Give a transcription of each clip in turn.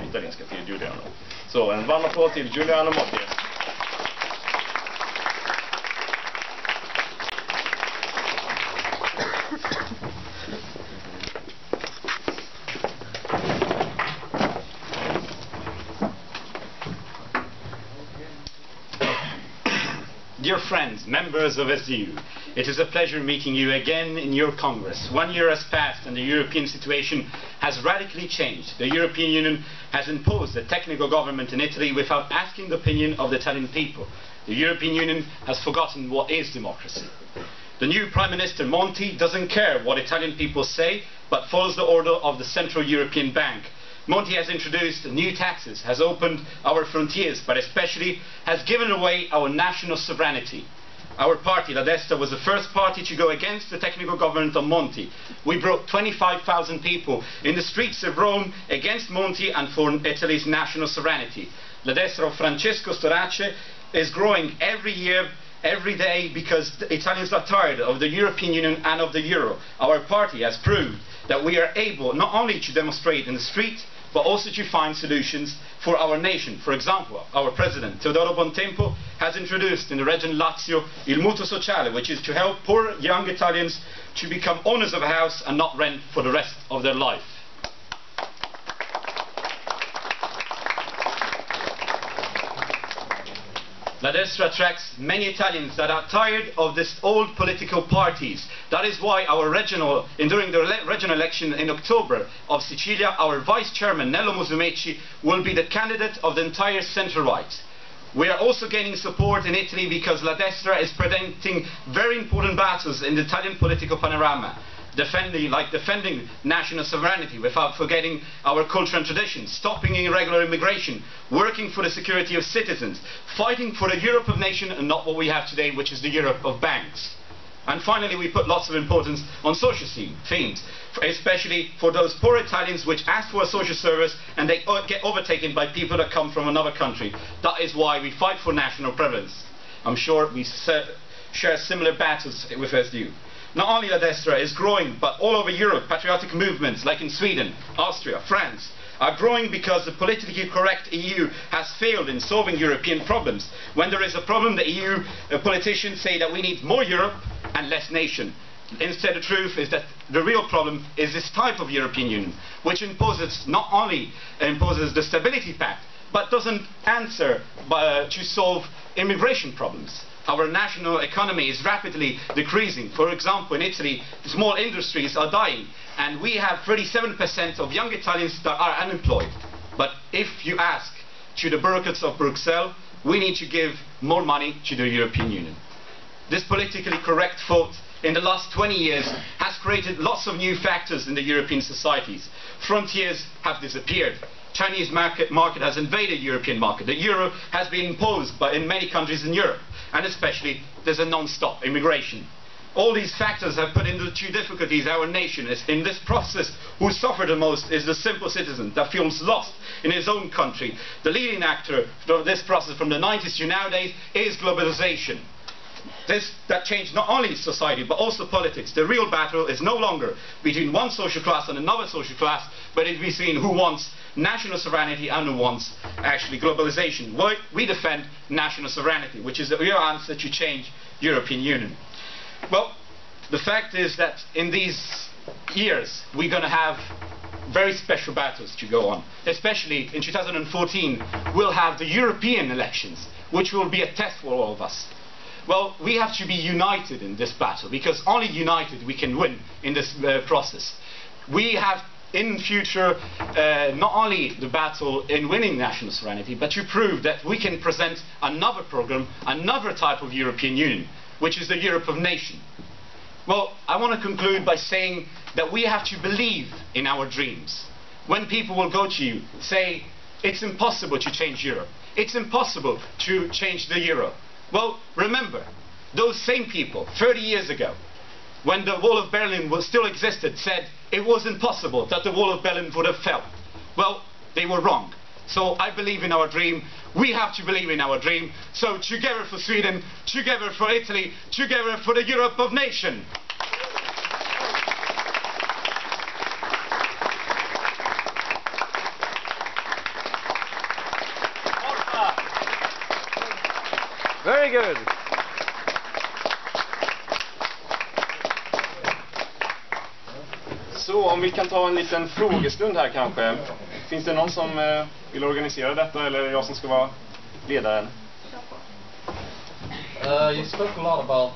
italienska till Giuliano. Så en varm applåd till Giuliano Moggi. Dear friends, members of SDU, it is a pleasure meeting you again in your Congress. 1 year has passed and the European situation has radically changed. The European Union has imposed a technical government in Italy without asking the opinion of the Italian people. The European Union has forgotten what is democracy. The new Prime Minister Monti doesn't care what Italian people say, but follows the order of the Central European Bank. Monti has introduced new taxes, has opened our frontiers, but especially has given away our national sovereignty. Our party, La Destra, was the first party to go against the technical government of Monti. We brought 25,000 people in the streets of Rome against Monti and for Italy's national sovereignty. La Destra of Francesco Storace is growing every year, every day, because the Italians are tired of the European Union and of the euro. Our party has proved that we are able not only to demonstrate in the street, but also to find solutions for our nation. For example, our president, Teodoro Bontempo, has introduced in the region Lazio il mutuo sociale, which is to help poor young Italians to become owners of a house and not rent for the rest of their life. La Destra attracts many Italians that are tired of these old political parties. That is why during the regional election in October of Sicilia, our vice chairman, Nello Musumeci, will be the candidate of the entire centre-right. We are also gaining support in Italy because La Destra is presenting very important battles in the Italian political panorama. Defending national sovereignty without forgetting our culture and traditions, stopping irregular immigration, working for the security of citizens, fighting for the Europe of nations and not what we have today, which is the Europe of banks. And finally, we put lots of importance on social themes, especially for those poor Italians which ask for a social service and they get overtaken by people that come from another country. That is why we fight for national prevalence. I'm sure we share similar battles with SDU. Not only La Destra is growing, but all over Europe, patriotic movements like in Sweden, Austria, France, are growing because the politically correct EU has failed in solving European problems. When there is a problem, the EU politicians say that we need more Europe and less nation. Instead, the truth is that the real problem is this type of European Union, which not only imposes the Stability Pact, but doesn't answer to solve immigration problems. Our national economy is rapidly decreasing. For example, in Italy, small industries are dying, and we have 37% of young Italians that are unemployed. But if you ask to the bureaucrats of Brussels, we need to give more money to the European Union. This politically correct vote in the last 20 years has created lots of new factors in the European societies. Frontiers have disappeared. Chinese market has invaded European market. The euro has been imposed in many countries in Europe, and especially there's a non-stop immigration. All these factors have put into difficulties our nation. In this process, who suffered the most is the simple citizen that feels lost in his own country. The leading actor of this process from the 90s to nowadays is globalization. That changed not only society but also politics. The real battle is no longer between one social class and another social class, but it's between who wants national sovereignty and who wants actually globalization. We defend national sovereignty, which is the real answer to change European Union. Well, the fact is that in these years we're going to have very special battles to go on. Especially in 2014 we'll have the European elections, which will be a test for all of us. Well, we have to be united in this battle, because only united we can win in this process. We have in future not only the battle in winning national sovereignty, but to prove that we can present another program, another type of European Union, which is the Europe of nations. Well, I want to conclude by saying that we have to believe in our dreams. When people will go to you, say, it's impossible to change Europe, it's impossible to change the euro. Well, remember, those same people, 30 years ago, when the wall of Berlin still existed, said it was impossible that the wall of Berlin would have fell. Well, they were wrong. So I believe in our dream. We have to believe in our dream. So together for Sweden, together for Italy, together for the Europe of nations. Very good. Så om vi kan ta en liten frågestund här kanske. Finns det någon som vill organisera detta eller är det jag som ska vara ledaren? You spoke a lot about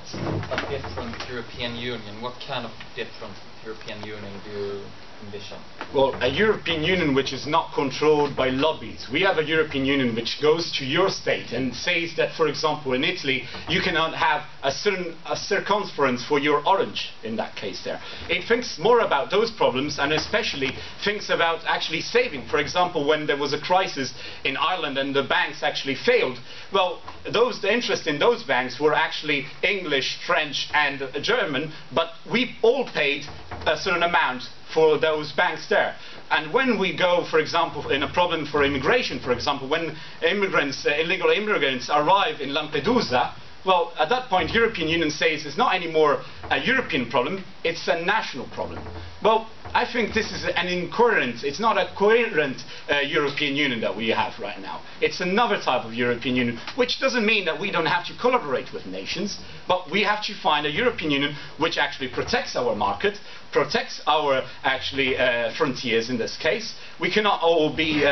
a different European Union. What kind of different European Union do you envision? Well, a European Union which is not controlled by lobbies. We have a European Union which goes to your state and says that, for example, in Italy, you cannot have a circumference for your orange in that case there. It thinks more about those problems and especially thinks about actually saving. For example, when there was a crisis in Ireland and the banks actually failed, well, the interest in those banks were actually English, French and German, but we all paid a certain amount for those banks there. And when we go, for example, in a problem for immigration, for example, when immigrants, illegal immigrants arrive in Lampedusa, well, at that point, European Union says it's not anymore a European problem, it's a national problem. Well, I think this is an incoherent, it's not a coherent European Union that we have right now. It's another type of European Union, which doesn't mean that we don't have to collaborate with nations, but we have to find a European Union which actually protects our market, protects our actually frontiers in this case. We cannot all be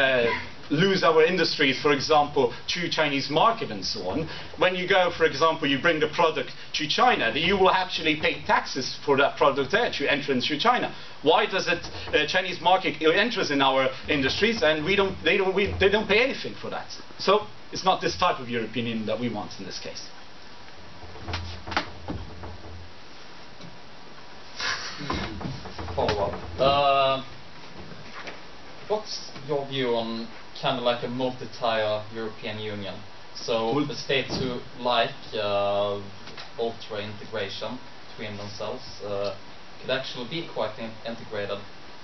lose our industries, for example, to Chinese market and so on. When you go, for example, you bring the product to China, you will actually pay taxes for that product there to enter into China. Why does it Chinese market enters in our industries and they don't pay anything for that? So it's not this type of European Union that we want in this case. Follow up. What's your view on kind of like a multi-tier European Union? So the states who like ultra integration between themselves could actually be quite integrated,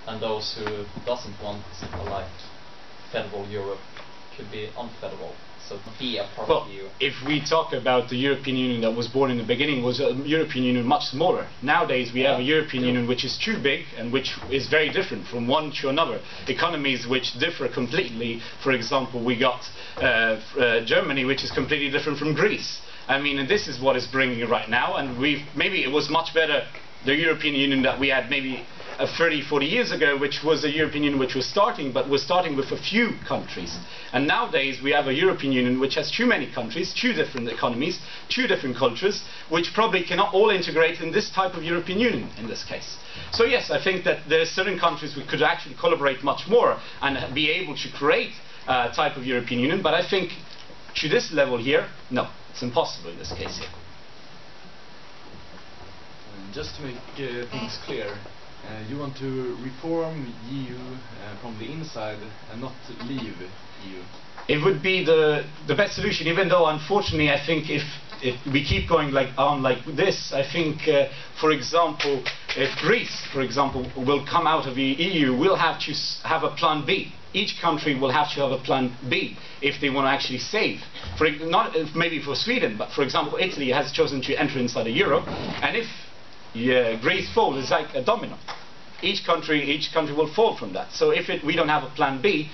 and those who doesn't want like federal Europe could be unfederal. So be a part of the EU. If we talk about the European Union that was born in the beginning, was a European Union much smaller. Nowadays we have a European Union which is too big and which is very different from one to another. Economies which differ completely. For example, we got Germany, which is completely different from Greece. I mean, and this is what is bringing it right now, and maybe it was much better, the European Union that we had maybe 30, 40 years ago, which was a European Union which was starting, but was starting with a few countries. And nowadays we have a European Union which has too many countries, two different economies, two different cultures, which probably cannot all integrate in this type of European Union in this case. So yes, I think that there are certain countries we could actually collaborate much more and be able to create a type of European Union, but I think to this level here, no, it's impossible in this case here. Just to make things clear, you want to reform EU from the inside and not leave EU? It would be the best solution, even though unfortunately I think if we keep going on like this, I think for example, if Greece, for example, will come out of the EU, we'll have to have a plan B. Each country will have to have a plan B if they want to actually save. Not maybe for Sweden, but for example, Italy has chosen to enter inside the euro, and if Greece falls, it's like a domino. Each country will fall from that. So if we don't have a plan B,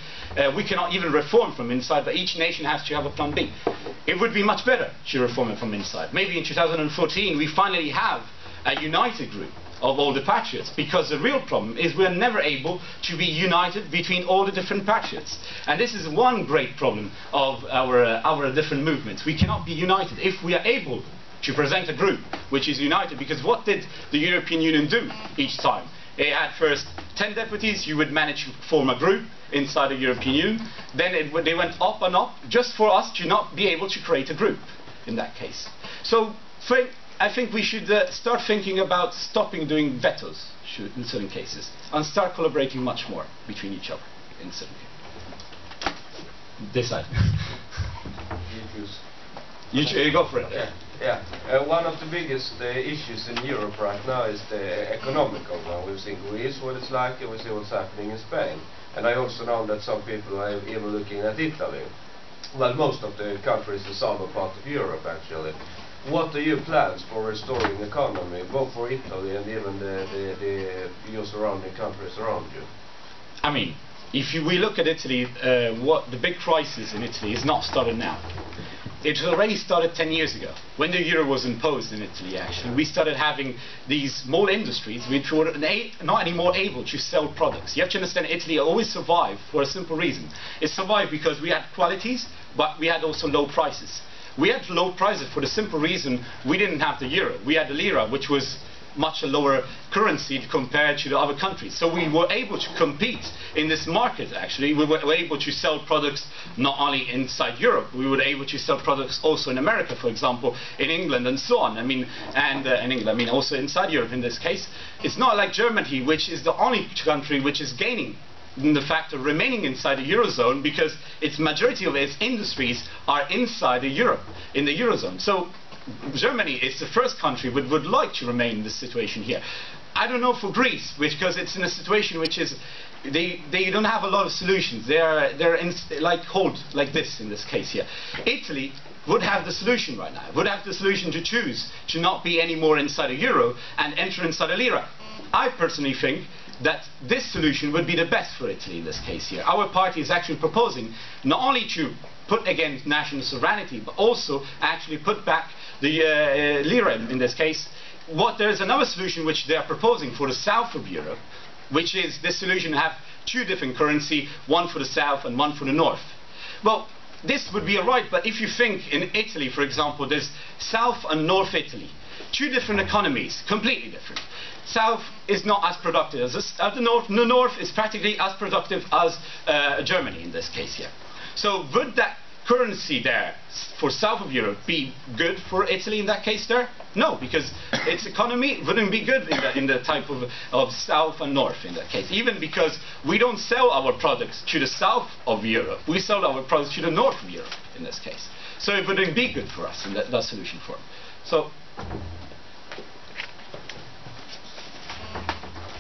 we cannot even reform from inside, but each nation has to have a plan B. It would be much better to reform it from inside. Maybe in 2014 we finally have a united group of all the patriots, because the real problem is we are never able to be united between all the different patriots. And this is one great problem of our different movements. We cannot be united. If we are able to present a group which is united, because what did the European Union do each time? They had first 10 deputies, you would manage to form a group inside the European Union, then they went up and up just for us to not be able to create a group in that case. So I think we should start thinking about stopping doing vetoes in certain cases and start collaborating much more between each other in certain cases. This side. You go for it. Okay. Yeah, one of the biggest issues in Europe right now is the economical one. We've seen Greece, what it's like, and we see what's happening in Spain. And I also know that some people are even looking at Italy. Well, most of the country is the southern part of Europe, actually. What are your plans for restoring the economy, both for Italy and even your surrounding countries around you? I mean, if we look at Italy, what the big crisis in Italy is not started now. It already started 10 years ago, when the euro was imposed in Italy, actually. We started having these small industries which were not anymore able to sell products. You have to understand, Italy always survived for a simple reason. It survived because we had qualities, but we had also low prices. We had low prices for the simple reason we didn't have the euro. We had the lira, which was much a lower currency compared to the other countries. So we were able to compete in this market, actually. We were able to sell products not only inside Europe, we were able to sell products also in America, for example, in England and so on. I mean, and in England, I mean, also inside Europe in this case. It's not like Germany, which is the only country which is gaining in the fact of remaining inside the Eurozone, because its majority of its industries are inside the Europe, in the Eurozone. So Germany is the first country which would like to remain in this situation here. I don't know for Greece, because it's in a situation which is, they don't have a lot of solutions. They're in, like this in this case here. Italy would have the solution right now, would have the solution to choose to not be anymore inside a euro and enter inside a lira. I personally think that this solution would be the best for Italy in this case here. Our party is actually proposing not only to put against national sovereignty, but also actually put back the lira in this case. There's another solution which they are proposing for the south of Europe, which is this solution have two different currency, one for the south and one for the north. Well, this would be alright, but if you think in Italy, for example, there's South and North Italy, two different economies, completely different. South is not as productive as the north. The north is practically as productive as Germany in this case here. So would that currency there for south of Europe be good for Italy in that case there? No, because its economy wouldn't be good in the type of south and north in that case. Even because we don't sell our products to the south of Europe, we sell our products to the north of Europe in this case. So it wouldn't be good for us in that solution form. So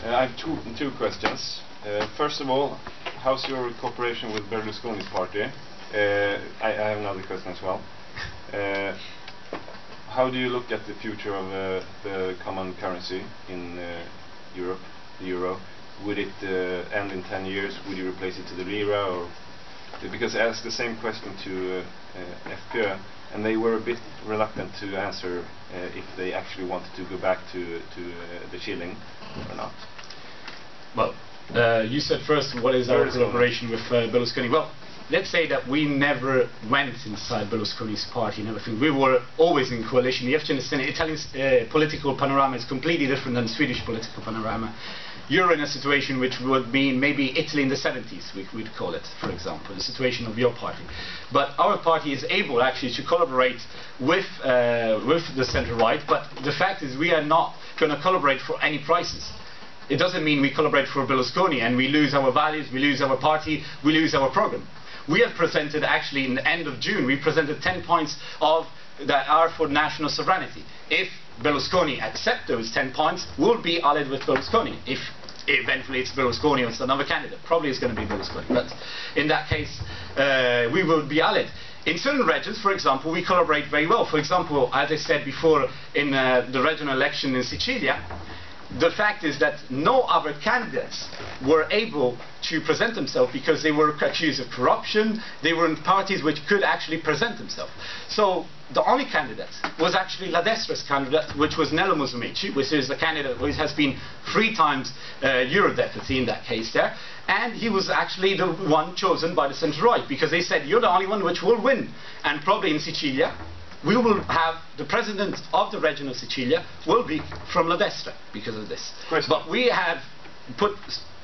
I have two questions. First of all, how's your cooperation with Berlusconi's party? I have another question as well. How do you look at the future of the common currency in Europe, the euro? Would it end in 10 years? Would you replace it to the lira? Or because I asked the same question to FPÖ, and they were a bit reluctant to answer if they actually wanted to go back to the shilling or not. Well, you said first, what is our collaboration with Berlusconi? Well, let's say that we never went inside Berlusconi's party and everything. We were always in coalition. You have to understand, Italian's political panorama is completely different than Swedish political panorama. You're in a situation which would be maybe Italy in the 70s, we'd call it, for example, the situation of your party. But our party is able actually to collaborate with the centre-right, but the fact is we are not going to collaborate for any prices. It doesn't mean we collaborate for Berlusconi and we lose our values, we lose our party, we lose our program. We have presented, actually in the end of June, we presented 10 points that are for national sovereignty. If Berlusconi accepts those 10 points, we'll be allied with Berlusconi. If eventually it's Berlusconi or it's another candidate, probably it's going to be Berlusconi. But in that case, we will be allied. In certain regions, for example, we collaborate very well. For example, as I said before, in the regional election in Sicilia, the fact is that no other candidates were able to present themselves because they were accused of corruption. They were in parties which could actually present themselves. So the only candidate was actually La Destra's candidate, which was Nello Musumeci, which is a candidate who has been 3 times Euro deputy in that case there. And he was actually the one chosen by the centre-right, because they said, you're the only one which will win. And probably in Sicilia, we will have the president of the region of Sicilia will be from La Destra because of this. But we have put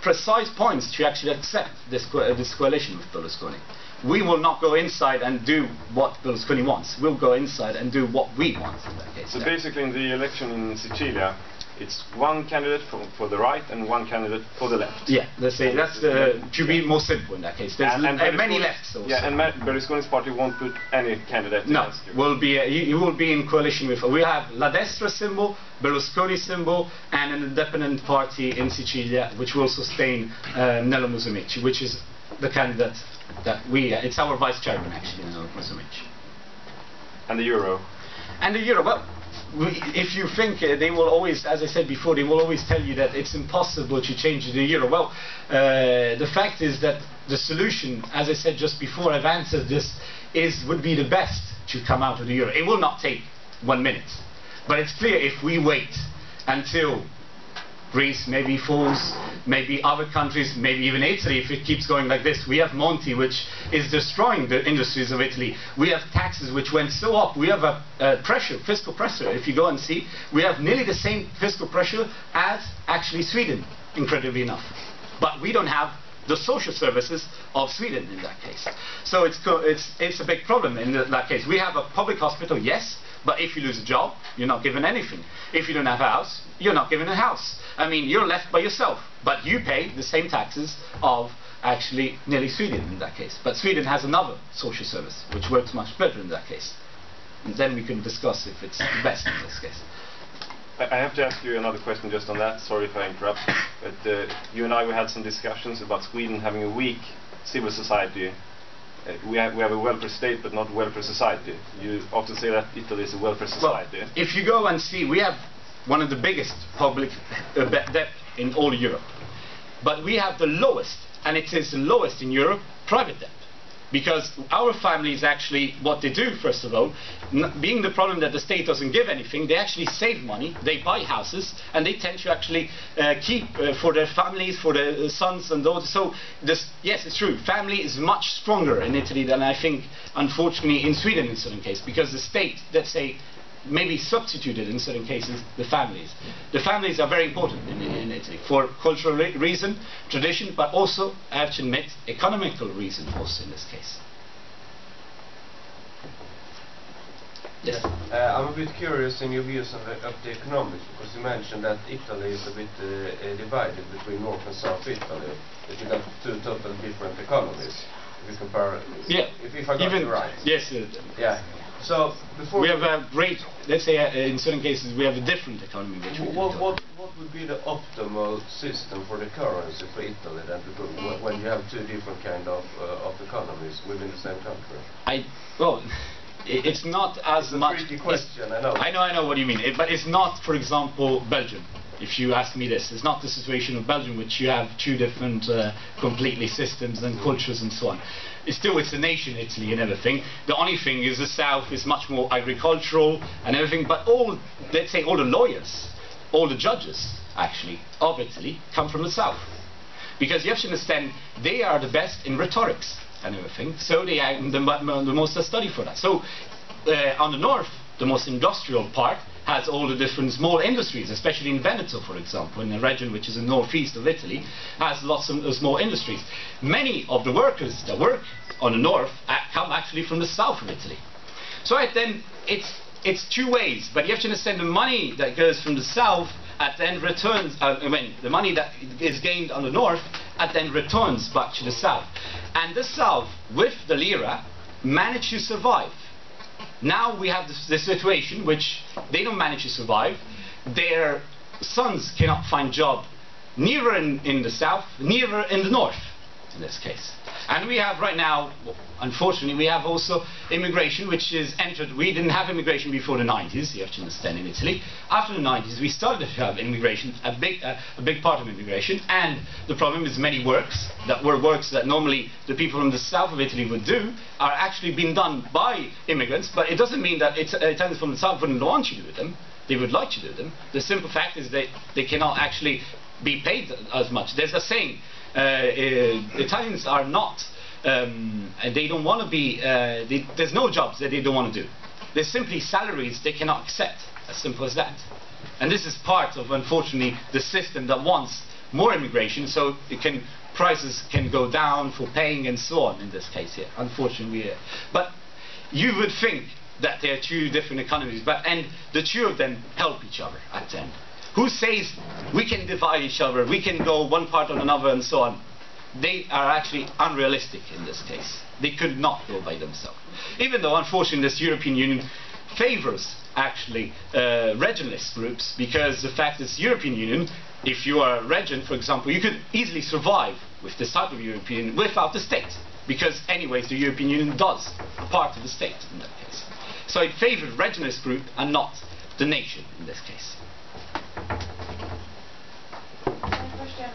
precise points to actually accept this coalition with Berlusconi. We will not go inside and do what Berlusconi wants. We'll go inside and do what we want in that case. So basically in the election in Sicilia, it's one candidate for the right and one candidate for the left. Yeah, let's say that's to be more simple in that case. There's many lefts also. Yeah, and Berlusconi's party won't put any candidate. No, he will be in coalition with. We have La Destra symbol, Berlusconi symbol, and an independent party in Sicilia, which will sustain Nello Musumeci, which is the candidate that it's our vice chairman actually, Nello Musumeci. And the euro. And the euro, well. If you think they will always, as I said before, they will always tell you that it's impossible to change the euro. Well, the fact is that the solution, as I said just before, I've answered this, would be the best to come out of the euro. It will not take 1 minute. But it's clear if we wait until Greece maybe falls, maybe other countries, maybe even Italy, if it keeps going like this. We have Monti, which is destroying the industries of Italy. We have taxes which went so up. We have a pressure, fiscal pressure. If you go and see, we have nearly the same fiscal pressure as actually Sweden, incredibly enough. But we don't have the social services of Sweden in that case. So it's a big problem in that case. We have a public hospital, yes, but if you lose a job, you're not given anything. If you don't have a house, you're not given a house. I mean, you're left by yourself, but you pay the same taxes of actually nearly Sweden in that case. But Sweden has another social service, which works much better in that case. And then we can discuss if it's the best in this case. I have to ask you another question just on that. Sorry if I interrupt. But you and I, we had some discussions about Sweden having a weak civil society. We have a welfare state, but not welfare society. You often say that Italy is a welfare society. Well, if you go and see, we have one of the biggest public debt in all Europe. But we have the lowest, and it is the lowest in Europe, private debt. Because our families actually, what they do, first of all, being the problem that the state doesn't give anything, they actually save money, they buy houses, and they tend to actually keep for their families, for their sons and daughters. So, yes, it's true, family is much stronger in Italy than I think, unfortunately, in Sweden in certain cases, because the state, let's say, maybe substituted in certain cases the families. The families are very important in Italy for cultural reason, tradition, but also, I have to admit, economical reason also in this case. Yes. I'm a bit curious in your views of the economics, because you mentioned that Italy is a bit divided between North and South Italy. That you got two totally different economies. If you compare, yeah. If I got it right. Yes. Yeah. So before we have a great, let's say, in certain cases we have a different economy. Which what would be the optimal system for the currency for Italy then, when you have two different kind of economies within the same country? Well, it's not as much. It's a tricky question, I know. I know what you mean, but it's not, for example, Belgium. If you ask me this, it's not the situation of Belgium, which you have two different completely systems and cultures and so on. It's a nation, Italy, and everything. The only thing is the south is much more agricultural and everything, but let's say all the lawyers, all the judges, actually, of Italy come from the south. Because you have to understand, they are the best in rhetorics and everything, so they are the most study for that. So, on the north, the most industrial part has all the different small industries, especially in Veneto, for example, in a region which is in the northeast of Italy, has lots of small industries. Many of the workers that work on the north come actually from the south of Italy. So then it's two ways, but you have to understand the money that goes from the south at then returns, the money that is gained on the north at then returns back to the south. And the south, with the lira, managed to survive. Now we have this situation which they don't manage to survive. Their sons cannot find job neither in the south, neither in the north in this case. And we have right now, unfortunately, we have also immigration which is entered. We didn't have immigration before the 90s, you have to understand, in Italy. After the 90s we started to have immigration, a big part of immigration, and the problem is many works that normally the people from the south of Italy would do are actually being done by immigrants, but it doesn't mean that Italians from the south wouldn't want to do them. They would like to do them. The simple fact is that they cannot actually be paid as much. There's a saying, Italians are not, they don't want to be, there's no jobs that they don't want to do. There's simply salaries they cannot accept, as simple as that. And this is part of, unfortunately, the system that wants more immigration, so prices can go down for paying and so on in this case here, unfortunately. But you would think that there are two different economies, and the two of them help each other at the end. Who says we can divide each other, we can go one part or another and so on? They are actually unrealistic in this case. They could not go by themselves. Even though, unfortunately, this European Union favors actually regionalist groups, because the fact is, European Union, if you are a region, for example, you could easily survive with this type of European Union without the state, because anyways the European Union does a part of the state in that case. So it favored regionalist group and not the nation in this case. Question.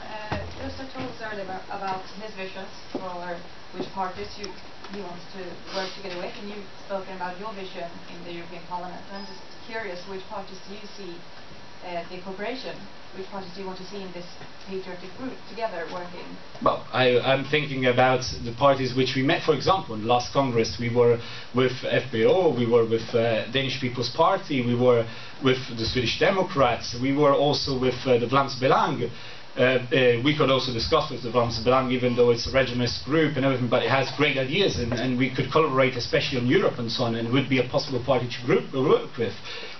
Gustav told us heard about his visions for which parties he wants to work together with, and you've spoken about your vision in the European Parliament. I'm just curious, which parties do you see the cooperation? Which parties do you want to see in this patriotic group together working? Well, I'm thinking about the parties which we met, for example, in the last Congress. We were with FPO, we were with Danish People's Party, we were with the Swedish Democrats, we were also with the Vlaams Belang. We could also discuss with the Vlaams Belang, even though it's a regionalist group and everything, but it has great ideas, and we could collaborate, especially on Europe and so on, and it would be a possible party to work with.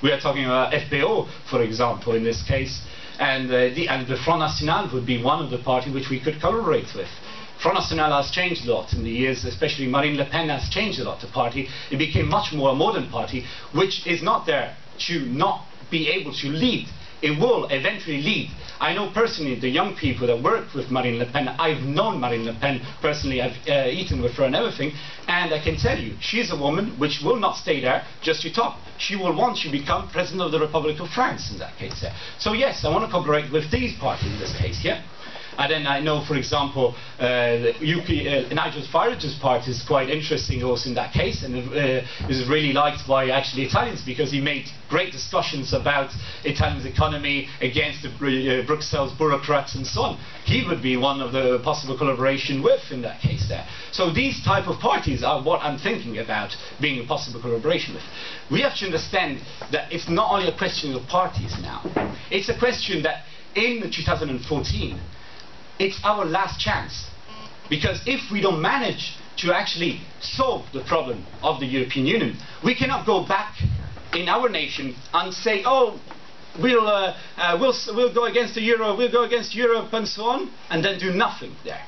We are talking about FPO, for example, in this case, and the Front National would be one of the parties which we could collaborate with. Front National has changed a lot in the years, especially Marine Le Pen has changed a lot, the party. It became much more a modern party, which is not there to not be able to lead. It will eventually lead. I know personally the young people that work with Marine Le Pen. I've known Marine Le Pen personally. I've eaten with her and everything. And I can tell you, she's a woman which will not stay there just to talk. She will want to become President of the Republic of France in that case. So yes, I want to cooperate with these parties in this case, yeah. And then I know, for example, the Nigel Farage's party is quite interesting also in that case, and is really liked by actually Italians, because he made great discussions about Italians' economy against the Brussels bureaucrats and so on. He would be one of the possible collaboration with in that case there. So these type of parties are what I'm thinking about being a possible collaboration with. We have to understand that it's not only a question of parties now. It's a question that in 2014, it's our last chance, because if we don't manage to actually solve the problem of the European Union, we cannot go back in our nation and say, oh, we'll go against the euro, we'll go against Europe and so on, and then do nothing there.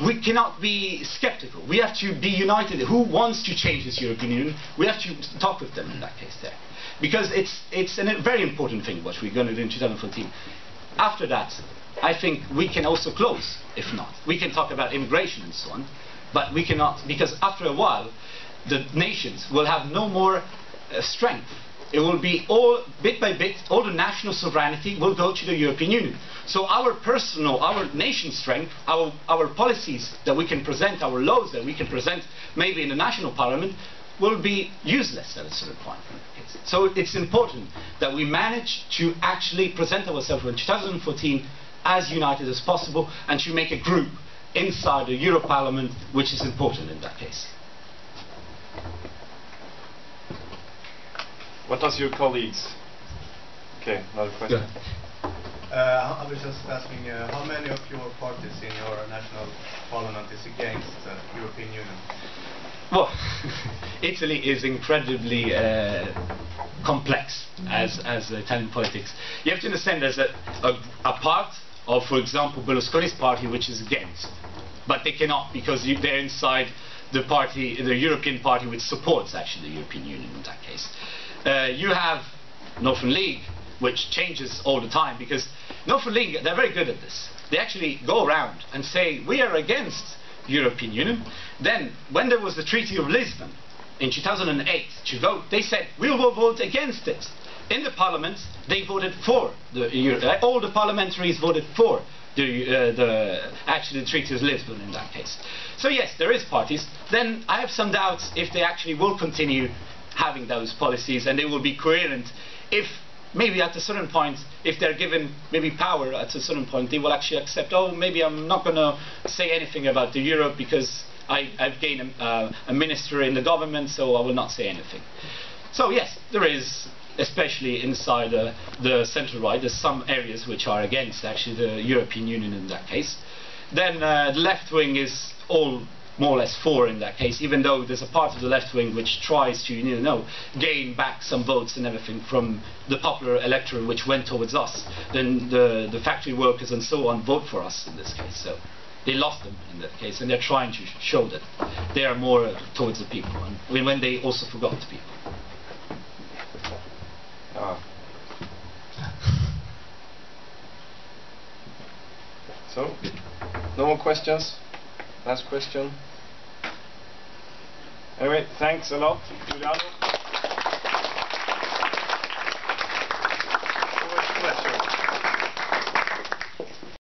We cannot be skeptical. We have to be united. Who wants to change this European Union? We have to talk with them in that case there, because it's a very important thing what we're going to do in 2014. After that, I think we can also close, if not. We can talk about immigration and so on, but we cannot, because after a while, the nations will have no more strength. It will be all, bit by bit, all the national sovereignty will go to the European Union. So our nation strength, our policies that we can present, our laws that we can present, maybe in the national parliament, will be useless at a certain point. So it's important that we manage to actually present ourselves in 2014 as united as possible, and to make a group inside the Euro Parliament, which is important in that case. What does your colleagues? Okay, another question. I was just asking, how many of your parties in your national parliament is against the European Union? Well, Italy is incredibly complex as Italian politics. You have to understand there's a part of, for example, Berlusconi's party which is against, but they cannot, because they're inside the party, the European party, which supports actually the European Union in that case. You have Northern League, which changes all the time, because Northern League, they're very good at this. They actually go around and say, we are against the European Union. Then, when there was the Treaty of Lisbon in 2008 to vote, they said, we will vote against it. In the parliament, they voted for all the parliamentaries voted for actually the Treaty of Lisbon in that case. So yes, there is parties. Then I have some doubts if they actually will continue having those policies, and they will be coherent. If maybe at a certain point, if they're given maybe power at a certain point, they will actually accept, oh, maybe I'm not going to say anything about the euro because I've gained a minister in the government, so I will not say anything. So yes, there is, especially inside the central right, there's some areas which are against actually the European Union in that case. Then the left wing is all more or less for in that case, even though there's a part of the left wing which tries to, gain back some votes and everything from the popular electorate which went towards us. Then the factory workers and so on vote for us in this case. So they lost them in that case, and they're trying to show that they are more towards the people, and when they also forgot the people. So, no more questions? Last question. Anyway, thanks a lot, Giuliano.